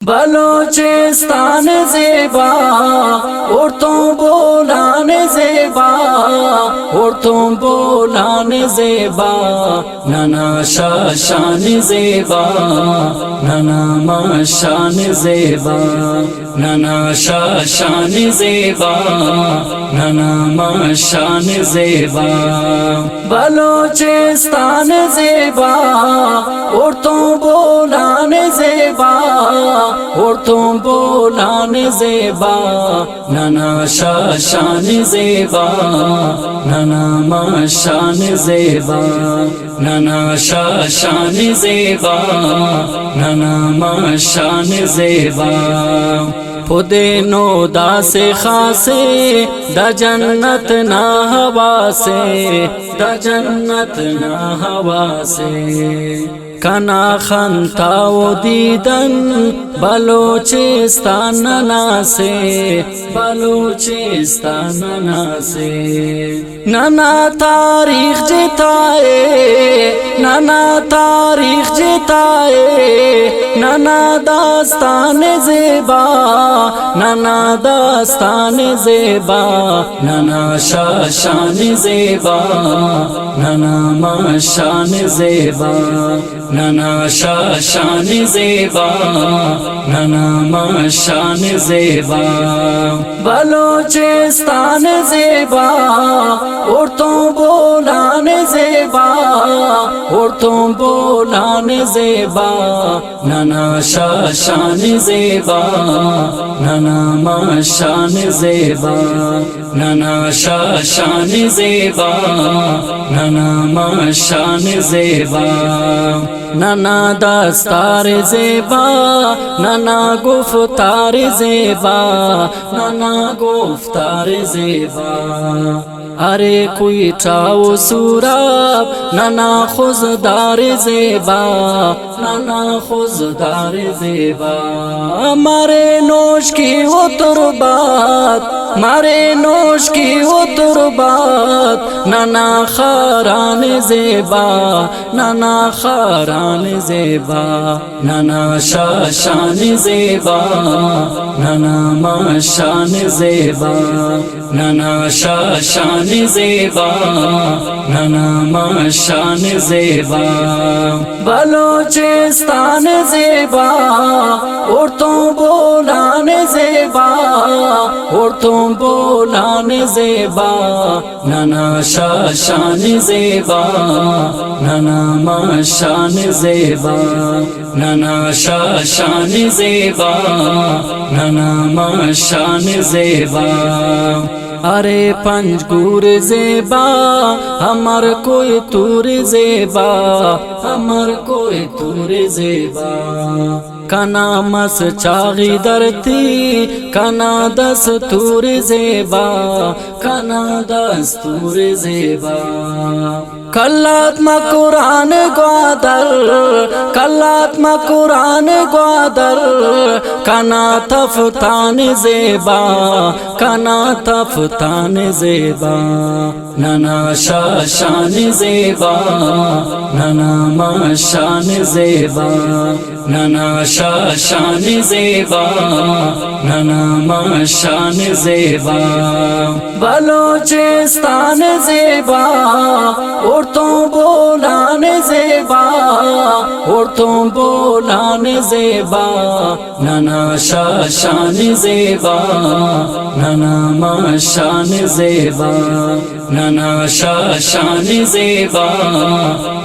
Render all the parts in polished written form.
बलोचिस्तान ज़ेबा और तुम बोलान ज़ेबा और तुम बोलान ज़ेबा नाना शान ज़ेबा नाना माशान ज़ेबा नाना शान ज़ेबा नाना माशान ज़ेबा बलोचिस्तान ज़ेबा और तुम बोलान ज़ेबा और तुम बोलान ज़ेबा नाना शान ज़ेबा नाना माशान ज़ेबा नाना शान ज़ेबा नाना माशान ज़ेबा खुदे नो दासे खासे द जन्नत ना हवा से द जन्नत ना हवा से कना खंताओ दीदन बलोचिस्तान से बलोचिस्तान से नाना तारीख जिताए नाना तारीख जिताए नाना दास्तान ज़ेबा नाना दास्तान ज़ेबा नाना शान ज़ेबा नाना माशान ज़ेबा नाना शान ज़ेबा नाना माशान ज़ेबा बलोचिस्तान ज़ेबा और तुम बोलान ज़ेबा और तुम बोलान ज़ेबा नाना शान ज़ेबा नाना माशान ज़ेबा नाना शान ज़ेबा नाना माशान ज़ेबा नाना दस्तार ज़ेबा नाना गुफ्तार ज़ेबा नाना गुफ्तार ज़ेबा अरे कोई चाओ सूराब नाना खुजदार ज़ेबा नाना खुजदार ज़ेबा मारे नोश की वो तुरबात मारे नोश की वो तुरबात नाना खारान ज़ेबा नाना खारान ज़ेबा नाना शान ज़ेबा नाना माशान ज़ेबा नाना शान ज़ेबा नाना माशान ज़ेबा बलोचिस्तान ज़ेबा और तुम बोलान ज़ेबा और तुम बोलान ज़ेबा नाना शान ज़ेबा नाना माशान ज़ेबा नाना शान ज़ेबा नाना माशान ज़ेबा अरे पंजगूर ज़ेबा हमर कोई तूर ज़ेबा हमर कोई तूर ज़ेबा कना मस चागी दरती कना दस्तूर ज़ेबा कना दस्तूर ज़ेबा कल्लात्मा कुरान ग्वादर कल्लात्मा कुरान ग्वादर कना तफ्तान ज़ेबा कना तफ्तान ज़ेबा नाना शान ज़ेबा नाना माशान ज़ेबा नाना शान ज़ेबा नाना माशान ज़ेबा बलोचिस्तान ज़ेबा और तुम बोलान ज़ेबा और तुम बोलान ज़ेबा नाना शान ज़ेबा नाना माशान ज़ेबा नाना शान ज़ेबा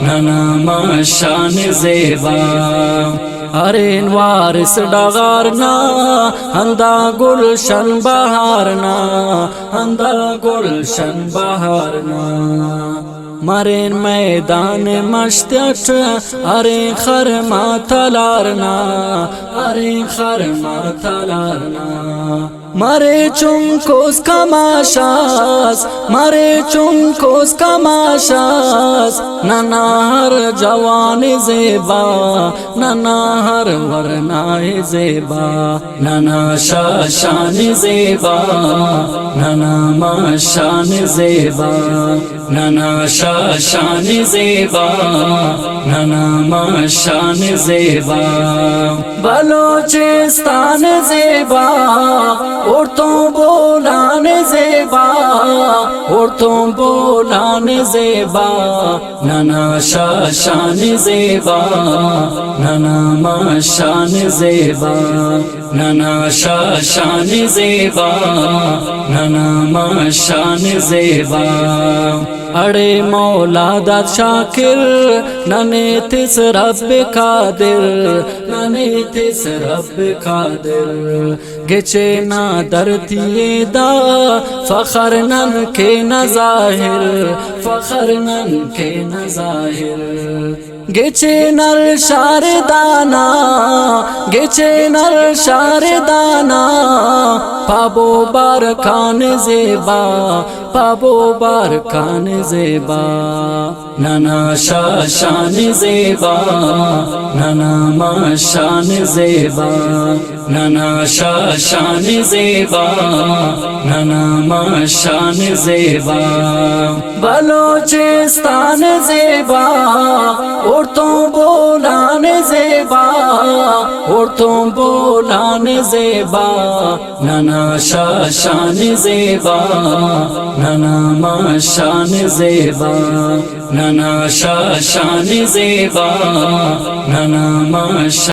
नाना माशान ज़ेबा अरे वारिस डगारना अंदा गुलशन बहारना अंदा गुलशन बहारना मरेन मैदान मश्तट अरे खर माथलारना अरे खर माथलारना Mare chunkos kamashas, mare chunkos kamashas, nanahar jawani zeba, nanahar warnai zeba, nana shashani zeba, nana mashani zeba, nana shashani zeba, nana mashani zeba, Balochistan zeba, और तुम बोलाने ज़ेबा, और तुम बोलाने ज़ेबा, नाना शान ज़ेबा, नाना माशान ज़ेबा, नाना शान ज़ेबा, नाना माशान ज़ेबा। अड़े मौला दा शाकिर नने तिस रब कादिर, नने तिस रब कादिर गेचे ना दरतिये दा फखर नन के न ज़ाहिर, फखर नन के न ज़ाहिर गेचे नर शारदाना, गेचे नर शारदाना पाबो बार खान ज़ेबा, पाबो बार खान ज़ेबा, नाना शान ज़ेबा, नाना माशान ज़ेबा, नाना शान ज़ेबा, नाना माशान ज़ेबा। बलोचिस्तान ज़ेबा, और तुम बोलाने ज़ेबा, और तुम बोलाने ज़ेबा, नाना शान ज़ेबा, नाना माशान ज़ेबा, नाना शान ज़ेबा, नाना माशान